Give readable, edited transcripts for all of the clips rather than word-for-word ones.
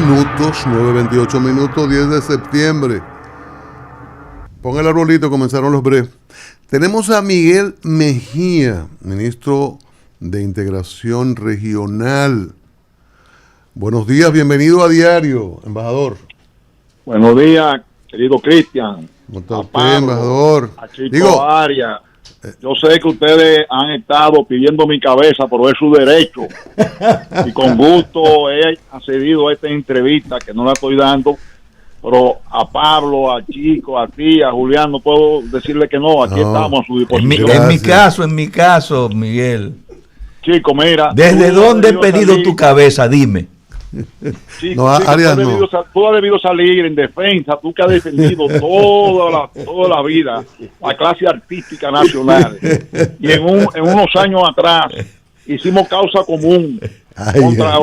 minutos, 9:28 minutos, 10 de septiembre. Pon el arbolito, comenzaron los breves. Tenemos a Miguel Mejía, ministro de Integración Regional. Buenos días, bienvenido a Diario, embajador. Buenos días, querido Cristian. ¿Cómo está usted, embajador? A Chico Arias. Yo sé que ustedes han estado pidiendo mi cabeza, pero es su derecho. Y con gusto he accedido a esta entrevista, que no la estoy dando. Pero a Pablo, a Chico, a ti, a Julián, no puedo decirle que no. Aquí estamos a su disposición. En mi caso, Miguel. Chico, mira. ¿Desde dónde he pedido tu cabeza? Dime. Chico, Arias, tú has debido salir en defensa, tú que has defendido toda la vida la clase artística nacional. Y en unos años atrás hicimos causa común contra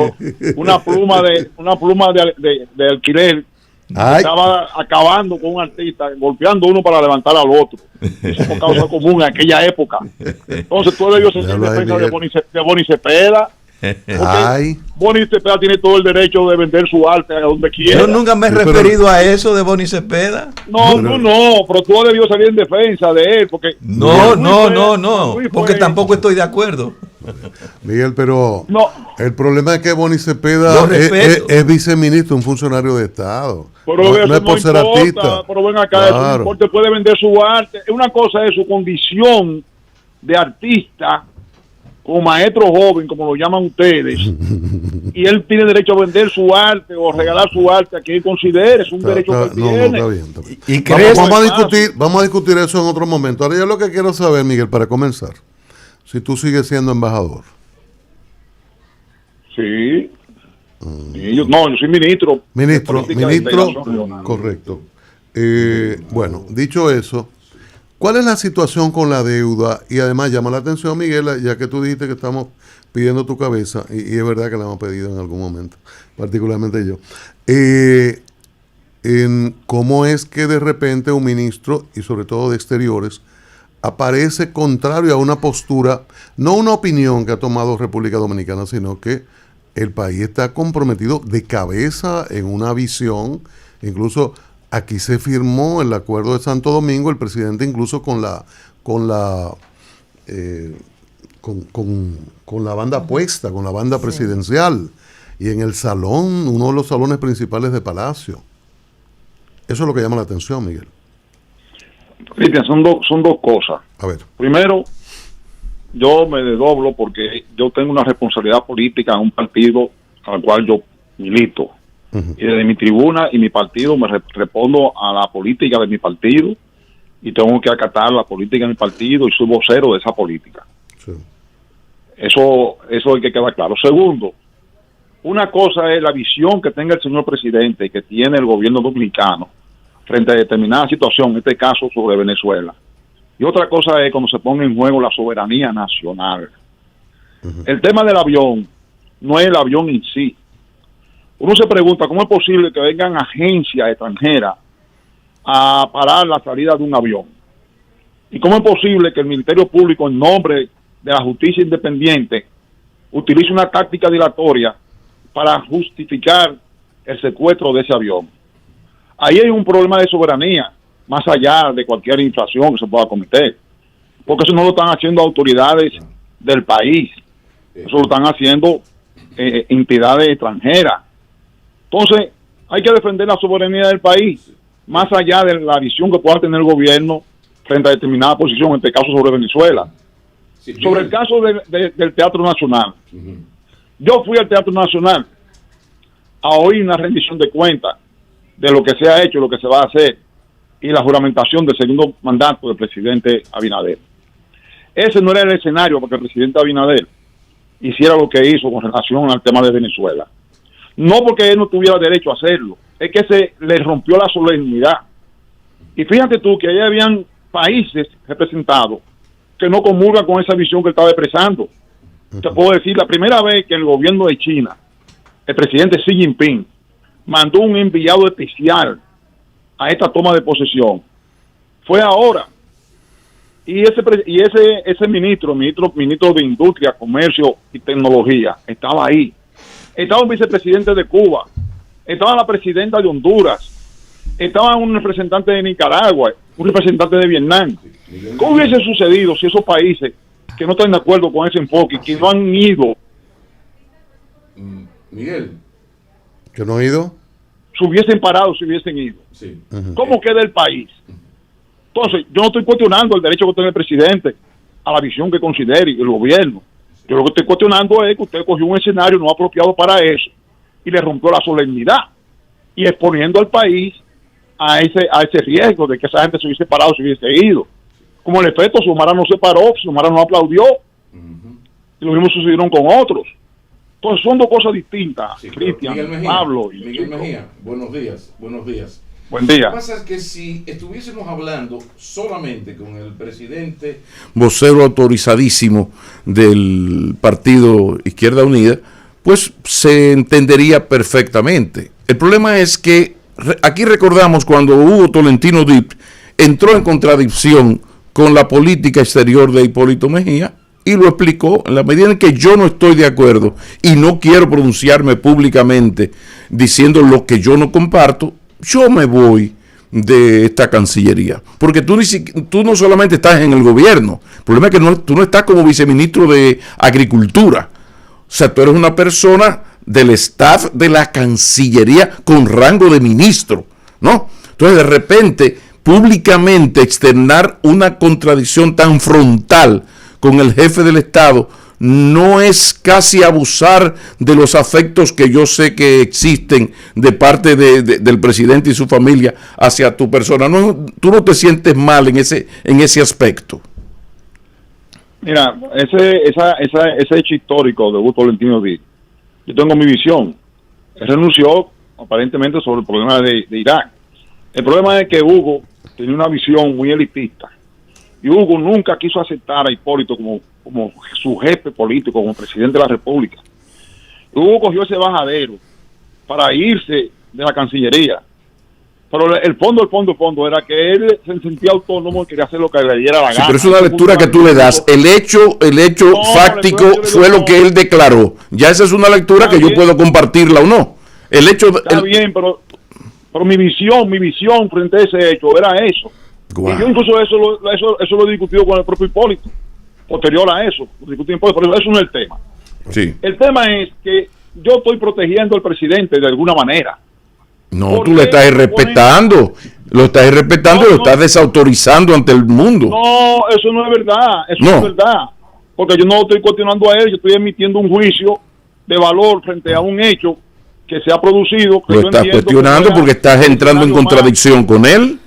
una pluma de alquiler. Estaba acabando con un artista, golpeando uno para levantar al otro. Hicimos causa común en aquella época. Entonces tú debió ser en defensa de Boni Cepeda. Boni Cepeda tiene todo el derecho de vender su arte a donde quiera. Yo nunca me he referido a eso de Boni Cepeda. No, pero tú debió salir en defensa de él, porque no, porque tampoco estoy de acuerdo. Miguel, pero el problema es que Boni Cepeda es viceministro, un funcionario de Estado. Pero no es por ser artista. Pero ven acá, claro. Porque puede vender su arte. Una cosa es su condición de artista, como maestro joven, como lo llaman ustedes, y él tiene derecho a vender su arte o regalar su arte a quien él considere, es un derecho que tiene. Está bien. Vamos a discutir eso en otro momento. Ahora yo lo que quiero saber, Miguel, para comenzar, si tú sigues siendo embajador. Sí. Yo soy ministro. Ministro, correcto. Bueno, dicho eso, ¿cuál es la situación con la deuda? Y además llama la atención, Miguel, ya que tú dijiste que estamos pidiendo tu cabeza, y es verdad que la hemos pedido en algún momento, particularmente yo. ¿Cómo es que de repente un ministro, y sobre todo de Exteriores, aparece contrario a una postura, no una opinión que ha tomado República Dominicana, sino que el país está comprometido de cabeza en una visión? Incluso aquí se firmó el acuerdo de Santo Domingo, el presidente incluso con la banda puesta, con la banda presidencial, y en el salón, uno de los salones principales de Palacio. Eso es lo que llama la atención, Miguel. Cristian, son dos cosas. A ver. Primero, yo me desdoblo porque yo tengo una responsabilidad política en un partido al cual yo milito. Uh-huh. Y desde mi tribuna y mi partido me respondo a la política de mi partido y tengo que acatar la política de mi partido y soy vocero de esa política. Sí. Eso hay que quedar claro. Segundo, una cosa es la visión que tenga el señor presidente y que tiene el gobierno dominicano frente a determinada situación, en este caso sobre Venezuela. Y otra cosa es cuando se pone en juego la soberanía nacional. Uh-huh. El tema del avión no es el avión en sí. Uno se pregunta cómo es posible que vengan agencias extranjeras a parar la salida de un avión. Y cómo es posible que el Ministerio Público, en nombre de la justicia independiente, utilice una táctica dilatoria para justificar el secuestro de ese avión. Ahí hay un problema de soberanía, más allá de cualquier infracción que se pueda cometer. Porque eso no lo están haciendo autoridades del país. Eso lo están haciendo entidades extranjeras. Entonces, hay que defender la soberanía del país, más allá de la visión que pueda tener el gobierno frente a determinada posición, en este caso sobre Venezuela. Sí, sobre el caso del Teatro Nacional. Uh-huh. Yo fui al Teatro Nacional a oír una rendición de cuentas de lo que se ha hecho, lo que se va a hacer, y la juramentación del segundo mandato del presidente Abinader. Ese no era el escenario para que el presidente Abinader hiciera lo que hizo con relación al tema de Venezuela. No porque él no tuviera derecho a hacerlo, es que se le rompió la solemnidad. Y fíjate tú que ahí habían países representados que no comulgan con esa visión que él estaba expresando. Uh-huh. Te puedo decir, la primera vez que el gobierno de China, el presidente Xi Jinping, mandó un enviado especial a esta toma de posesión, fue ahora. Y ese ministro de Industria, Comercio y Tecnología estaba ahí. Estaba un vicepresidente de Cuba, estaba la presidenta de Honduras, estaba un representante de Nicaragua, un representante de Vietnam. ¿Qué hubiese sucedido si esos países que no están de acuerdo con ese enfoque, que no han ido? Miguel. ¿Que no ha ido? Se hubiesen parado, se hubiesen ido. Sí. ¿Cómo queda el país? Entonces, yo no estoy cuestionando el derecho que tiene el presidente a la visión que considere el gobierno. Yo lo que estoy cuestionando es que usted cogió un escenario no apropiado para eso y le rompió la solemnidad y exponiendo al país a ese riesgo de que esa gente se hubiese parado, se hubiese ido. Como en efecto, Xiomara no se paró, Xiomara no aplaudió, y lo mismo sucedieron con otros. Entonces son dos cosas distintas, sí, Cristian, Pablo y Miguel Mejía, buenos días. Buen día. Lo que pasa es que si estuviésemos hablando solamente con el presidente, vocero autorizadísimo del partido Izquierda Unida, pues se entendería perfectamente. El problema es que aquí recordamos cuando Hugo Tolentino Dip entró en contradicción con la política exterior de Hipólito Mejía y lo explicó en la medida en que yo no estoy de acuerdo y no quiero pronunciarme públicamente diciendo lo que yo no comparto. Yo me voy de esta Cancillería, porque tú no solamente estás en el gobierno, el problema es que tú no estás como viceministro de Agricultura, o sea, tú eres una persona del staff de la Cancillería con rango de ministro, ¿no? Entonces, de repente, públicamente externar una contradicción tan frontal con el jefe del Estado, no es casi abusar de los afectos que yo sé que existen de parte del presidente y su familia hacia tu persona. No, tú no te sientes mal en ese aspecto. Mira, ese hecho histórico de Hugo Tolentino Díaz, yo tengo mi visión. Él renunció aparentemente sobre el problema de Irak. El problema es que Hugo tenía una visión muy elitista. Y Hugo nunca quiso aceptar a Hipólito como su jefe político, como presidente de la República. Hugo cogió ese bajadero para irse de la Cancillería. Pero el fondo era que él se sentía autónomo y quería hacer lo que le diera la gana. Pero es una lectura que tú le das. El hecho fáctico fue lo que él declaró. Ya esa es una lectura que yo puedo compartirla o no. Está bien, pero mi visión frente a ese hecho era eso. Wow. Y yo incluso eso lo he discutido con el propio Hipólito. Posterior a eso, lo discutimos, pero eso no es el tema. Sí. El tema es que yo estoy protegiendo al presidente de alguna manera. No, tú le estás irrespetando. Lo estás irrespetando y lo estás desautorizando ante el mundo. No, eso no es verdad. Eso no es verdad. Porque yo no estoy cuestionando a él, yo estoy emitiendo un juicio de valor frente a un hecho que se ha producido. Lo estás cuestionando porque estás entrando en contradicción con él.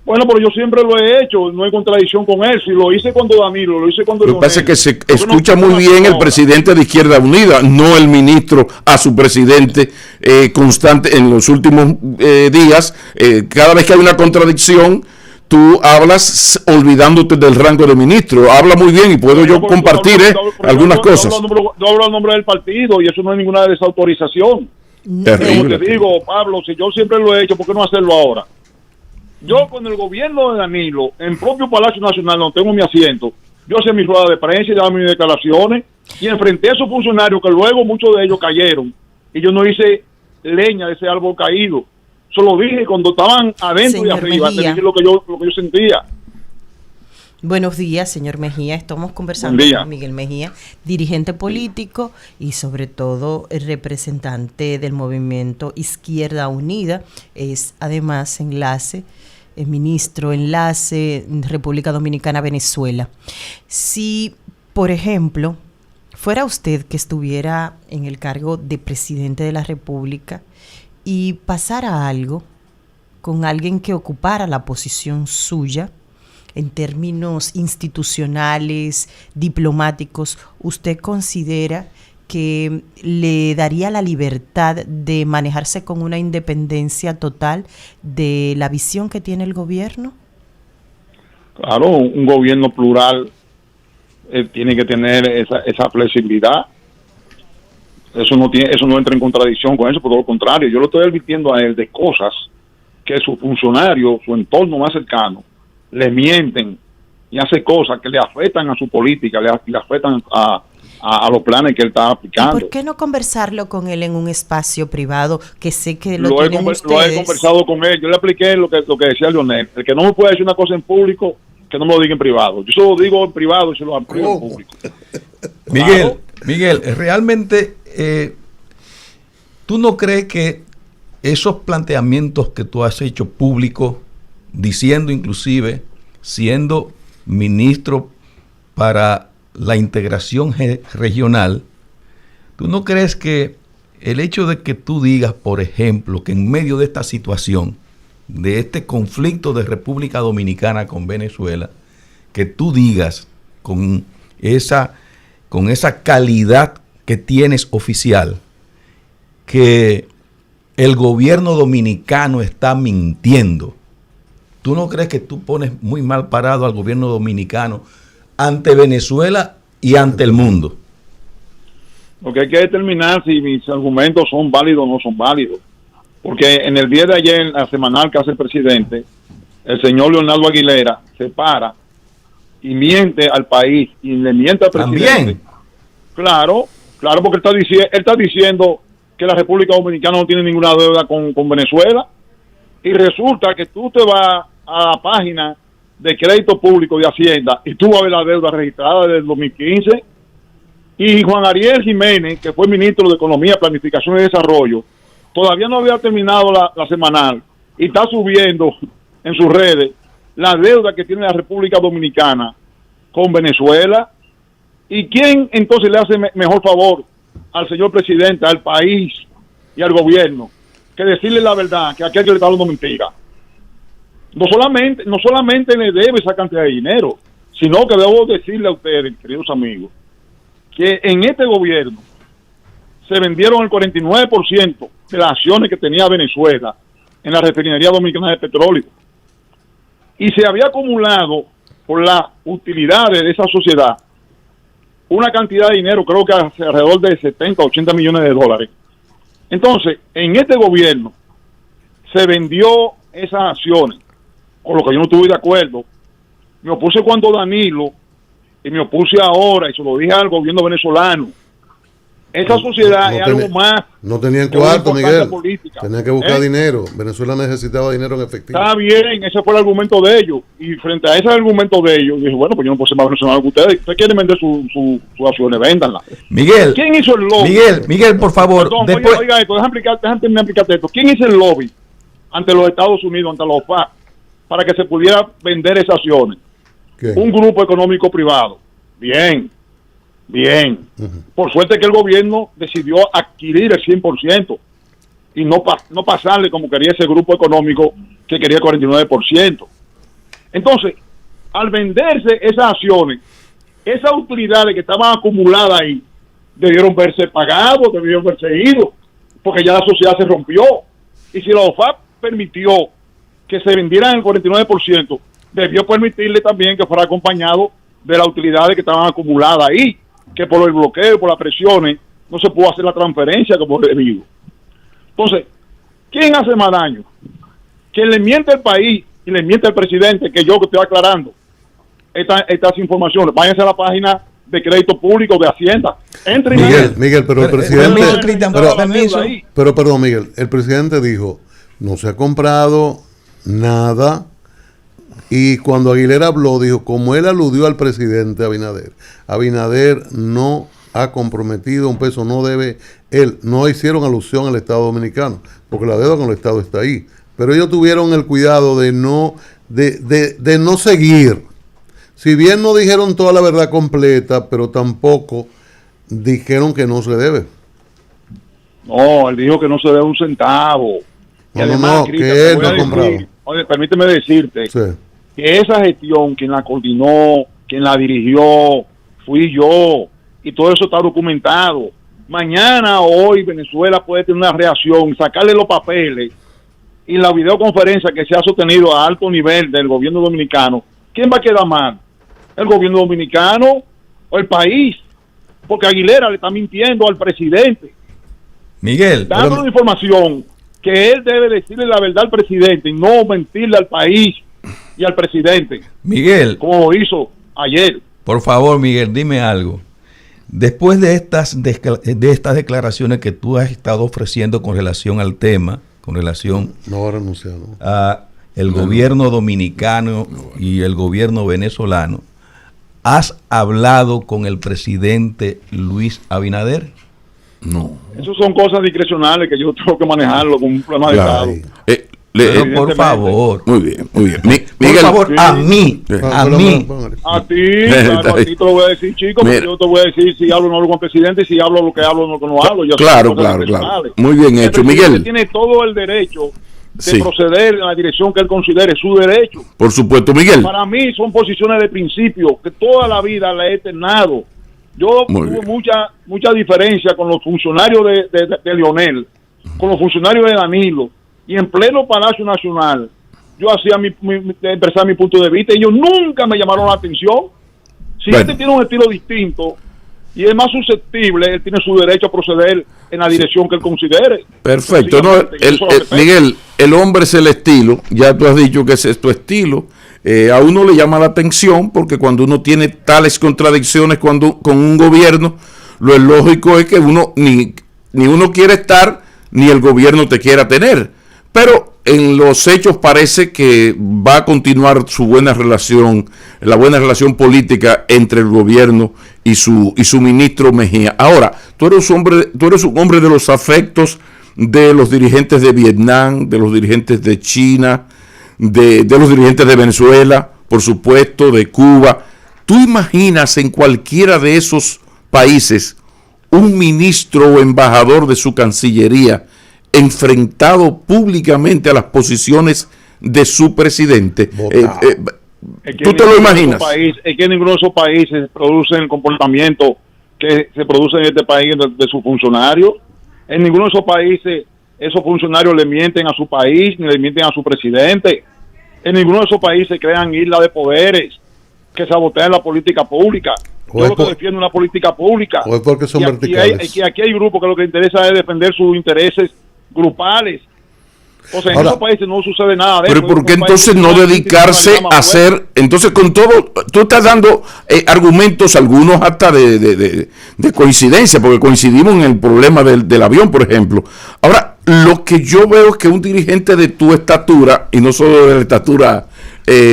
Bueno, pero yo siempre lo he hecho, no hay contradicción con él. Si lo hice cuando Danilo, lo hice cuando... Lo que pasa es que se escucha muy bien el presidente de Izquierda Unida, no el ministro a su presidente constante en los últimos días. Cada vez que hay una contradicción, tú hablas olvidándote del rango de ministro. Habla muy bien y puedo yo compartir algunas cosas. Yo hablo al nombre del partido y eso no es ninguna desautorización. Terrible. Como te digo, Pablo, si yo siempre lo he hecho, ¿por qué no hacerlo ahora? Yo con el gobierno de Danilo, en propio Palacio Nacional, donde tengo mi asiento, yo hacía mi rueda de prensa y daba mis declaraciones y enfrenté a esos funcionarios que luego muchos de ellos cayeron y yo no hice leña de ese árbol caído. Solo dije cuando estaban adentro y arriba, te dije lo que yo sentía. Buenos días, señor Mejía. Estamos conversando con Miguel Mejía, dirigente político y sobre todo el representante del movimiento Izquierda Unida. Es además ministro enlace República Dominicana-Venezuela. Si, por ejemplo, fuera usted que estuviera en el cargo de presidente de la República y pasara algo con alguien que ocupara la posición suya, en términos institucionales, diplomáticos, ¿usted considera que le daría la libertad de manejarse con una independencia total de la visión que tiene el gobierno? Claro, un gobierno plural tiene que tener esa flexibilidad. Eso no entra en contradicción con eso, por lo contrario, yo lo estoy advirtiendo a él de cosas que su funcionario, su entorno más cercano, le mienten y hace cosas que le afectan a su política, le afectan a a los planes que él está aplicando. ¿Y por qué no conversarlo con él en un espacio privado que sé que lo he tienen ustedes? Lo he conversado con él, yo le expliqué lo que decía Leonel, el que no me puede decir una cosa en público, que no me lo diga en privado. Yo se lo digo en privado y se lo amplío en público. Miguel, realmente ¿tú no crees que esos planteamientos que tú has hecho públicos, diciendo inclusive, siendo ministro para la integración regional, tú no crees que el hecho de que tú digas, por ejemplo, que en medio de esta situación, de este conflicto de República Dominicana con Venezuela, que tú digas con esa calidad que tienes oficial, que el gobierno dominicano está mintiendo? ¿Tú no crees que tú pones muy mal parado al gobierno dominicano ante Venezuela y ante el mundo? Lo que hay que determinar si mis argumentos son válidos o no son válidos. Porque en el día de ayer, en la semanal que hace el presidente, el señor Leonardo Aguilera se para y miente al país y le miente al presidente. ¿También? Claro, porque él está diciendo que la República Dominicana no tiene ninguna deuda con Venezuela, y resulta que tú te vas a la página de crédito público de Hacienda y tú vas a ver la deuda registrada desde el 2015, y Juan Ariel Jiménez, que fue ministro de Economía, Planificación y Desarrollo, todavía no había terminado la semanal y está subiendo en sus redes la deuda que tiene la República Dominicana con Venezuela. ¿Y quién entonces le hace mejor favor al señor presidente, al país y al gobierno que decirle la verdad, que aquel que le está dando mentira? No solamente le debe esa cantidad de dinero, sino que debo decirle a ustedes, queridos amigos, que en este gobierno se vendieron el 49% de las acciones que tenía Venezuela en la refinería dominicana de petróleo, y se había acumulado por las utilidades de esa sociedad una cantidad de dinero, creo que alrededor de 70, 80 millones de dólares. Entonces, en este gobierno se vendió esas acciones, con lo que yo no estuve de acuerdo. Me opuse cuando Danilo, y me opuse ahora, y se lo dije al gobierno venezolano. Esa sociedad es algo más. No tenían cuarto, Miguel. Tenían que buscar dinero. Venezuela necesitaba dinero en efectivo. Está bien, ese fue el argumento de ellos. Y frente a ese argumento de ellos, dije, bueno, pues yo no puedo ser más venezolano que ustedes. Ustedes quieren vender sus acciones, véndanlas. Miguel. ¿Quién hizo el lobby? Miguel, por favor. Perdón, después... oiga esto, déjame explicarte esto. ¿Quién hizo el lobby ante los Estados Unidos, ante la OFAC, para que se pudiera vender esas acciones? ¿Qué? Un grupo económico privado. Bien. Por suerte que el gobierno decidió adquirir el 100% y no pasarle como quería ese grupo económico que quería el 49%. Entonces, al venderse esas acciones, esas utilidades que estaban acumuladas ahí debieron verse pagados, debieron verse ido, porque ya la sociedad se rompió. Y si la OFAC permitió que se vendieran el 49%, debió permitirle también que fuera acompañado de las utilidades que estaban acumuladas ahí, que por el bloqueo, por las presiones, no se pudo hacer la transferencia como debido. Entonces, ¿quién hace más daño? ¿Quién le miente al país y le miente al presidente? Que yo que estoy aclarando estas informaciones. Váyanse a la página de crédito público de Hacienda. Miguel, pero el presidente... Pero perdón, Miguel, el presidente dijo, no se ha comprado nada. Y cuando Aguilera habló, dijo, como él aludió al presidente Abinader no ha comprometido un peso, no debe él. No hicieron alusión al Estado Dominicano, porque la deuda con el Estado está ahí. Pero ellos tuvieron el cuidado de no seguir. Si bien no dijeron toda la verdad completa, pero tampoco dijeron que no se debe. No, él dijo que no se debe un centavo. Que él no ha comprado. Oye, permíteme decirte... Sí. Que esa gestión, quien la coordinó, quien la dirigió, fui yo, y todo eso está documentado. Mañana o hoy Venezuela puede tener una reacción, sacarle los papeles, y la videoconferencia que se ha sostenido a alto nivel del gobierno dominicano. ¿Quién va a quedar mal? ¿El gobierno dominicano o el país? Porque Aguilera le está mintiendo al presidente. Miguel. Dando información que él debe decirle la verdad al presidente y no mentirle al país y al presidente. Miguel. Como lo hizo ayer. Por favor, Miguel, dime algo. Después de estas declaraciones que tú has estado ofreciendo con relación al tema, con relación a el gobierno dominicano y el gobierno venezolano, ¿has hablado con el presidente Luis Abinader? No. Esas son cosas discrecionales que yo tengo que manejarlo con un problema de Estado. Pero por favor. Muy bien. Miguel, por favor, sí. a mí. A ti, claro, a ti te lo voy a decir, chico, porque yo te voy a decir si hablo o no hablo con el presidente, si hablo lo que hablo o no hablo. Claro. Muy bien hecho, Miguel. Tiene todo el derecho de proceder en la dirección que él considere su derecho. Por supuesto, Miguel. Para mí son posiciones de principio que toda la vida la he eternado. Yo tuve mucha diferencia con los funcionarios de Leonel, con los funcionarios de Danilo, y en pleno Palacio Nacional yo hacía expresar mi punto de vista y ellos nunca me llamaron la atención. Si este tiene un estilo distinto y es más susceptible, él tiene su derecho a proceder en la dirección que él considere. Perfecto. Miguel, el hombre es el estilo, ya tú has dicho que ese es tu estilo. A uno le llama la atención porque cuando uno tiene tales contradicciones con un gobierno, lo lógico es que uno ni uno quiere estar ni el gobierno te quiera tener. Pero en los hechos parece que va a continuar la buena relación política entre el gobierno y su ministro Mejía. Ahora, tú eres un hombre de los afectos de los dirigentes de Vietnam, de los dirigentes de China, de los dirigentes de Venezuela, por supuesto, de Cuba. ¿Tú imaginas en cualquiera de esos países un ministro o embajador de su Cancillería enfrentado públicamente a las posiciones de su presidente? ¿Tú te lo imaginas? Es que ninguno de esos países produce el comportamiento que se produce en este país de sus funcionarios. En ninguno de esos países esos funcionarios le mienten a su país ni le mienten a su presidente. En ninguno de esos países crean islas de poderes que sabotean la política pública. Yo lo que defiendo es una política pública. O es porque son verticales. Aquí hay grupos que lo que interesa es defender sus intereses grupales. O sea, en esos países no sucede nada de eso. Pero ¿por qué entonces no dedicarse a hacer? Entonces, con todo, tú estás dando argumentos, algunos hasta de coincidencia, porque coincidimos en el problema del avión, por ejemplo. Ahora, lo que yo veo es que un dirigente de tu estatura, y no solo de la estatura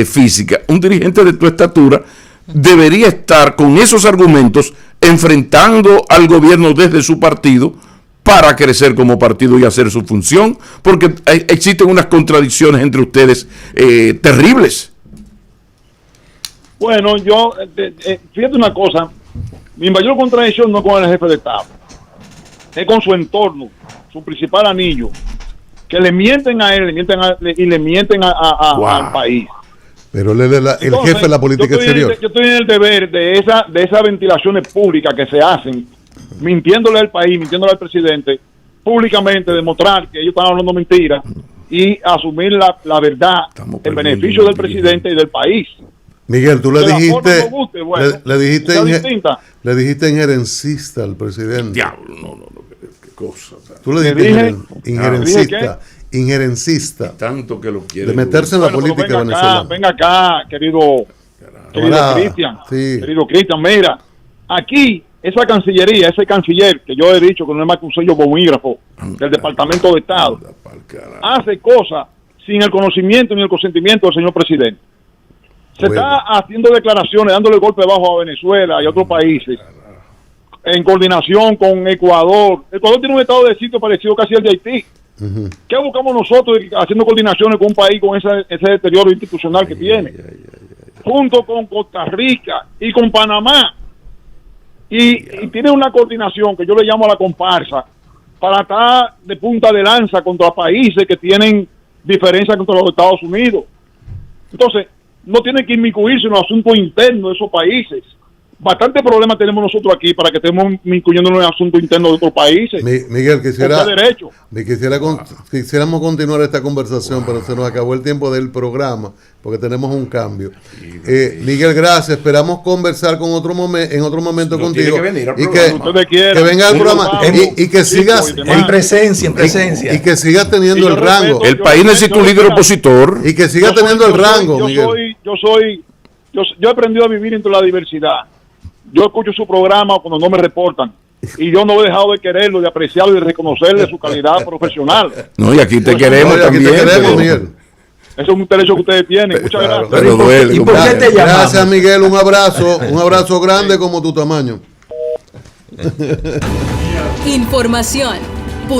física, un dirigente de tu estatura debería estar con esos argumentos enfrentando al gobierno desde su partido para crecer como partido y hacer su función, porque existen unas contradicciones entre ustedes terribles. Bueno, yo, fíjate una cosa, mi mayor contradicción no es con el jefe de Estado, es con su entorno, su principal anillo, que le mienten a él, le mienten al país. Pero él es el jefe de la política exterior. Yo estoy en el deber de esas ventilaciones públicas que se hacen, mintiéndole al país, mintiéndole al presidente, públicamente demostrar que ellos están hablando mentiras y asumir la verdad en beneficio del presidente y del país. Miguel, tú le dijiste injerencista al presidente. Diablo, no, qué cosa. Tú le dijiste injerencista. Tanto que lo quiere. De meterse en la política venezolana. Venga acá, querido Cristian. Sí. Querido Cristian, mira, aquí esa cancillería, ese canciller, que yo he dicho que no es más que un sello bomígrafo del Departamento de Estado, hace cosas sin el conocimiento ni el consentimiento del señor presidente. Se está haciendo declaraciones, dándole golpe bajo a Venezuela y a otros países, en coordinación con Ecuador. Ecuador tiene un estado de sitio parecido casi al de Haití. ¿Qué buscamos nosotros haciendo coordinaciones con un país con ese deterioro institucional que tiene? Junto con Costa Rica y con Panamá. Y tiene una coordinación que yo le llamo a la comparsa para estar de punta de lanza contra países que tienen diferencias contra los Estados Unidos. Entonces, no tiene que inmiscuirse en los asuntos internos de esos países. Bastante problema tenemos nosotros aquí para que estemos incluyendo en el asunto interno de otros países. Miguel, quisiéramos continuar esta conversación, pero se nos acabó el tiempo del programa porque tenemos un cambio. Miguel, gracias. Esperamos conversar en otro momento contigo. Que venga al programa y que sigas en presencia. Y que sigas teniendo el rango. El país necesita un líder opositor. Y que siga teniendo el rango, Miguel. Yo he aprendido a vivir entre la diversidad. yo escucho su programa cuando no me reportan. Y yo no he dejado de quererlo, de apreciarlo y de reconocerle su calidad profesional. No, y aquí te queremos también. Aquí te queremos, Miguel. Eso es un derecho que ustedes tienen. Muchas gracias. Pero duele. ¿Y por qué te llamamos? Gracias, Miguel. Un abrazo grande como tu tamaño. Información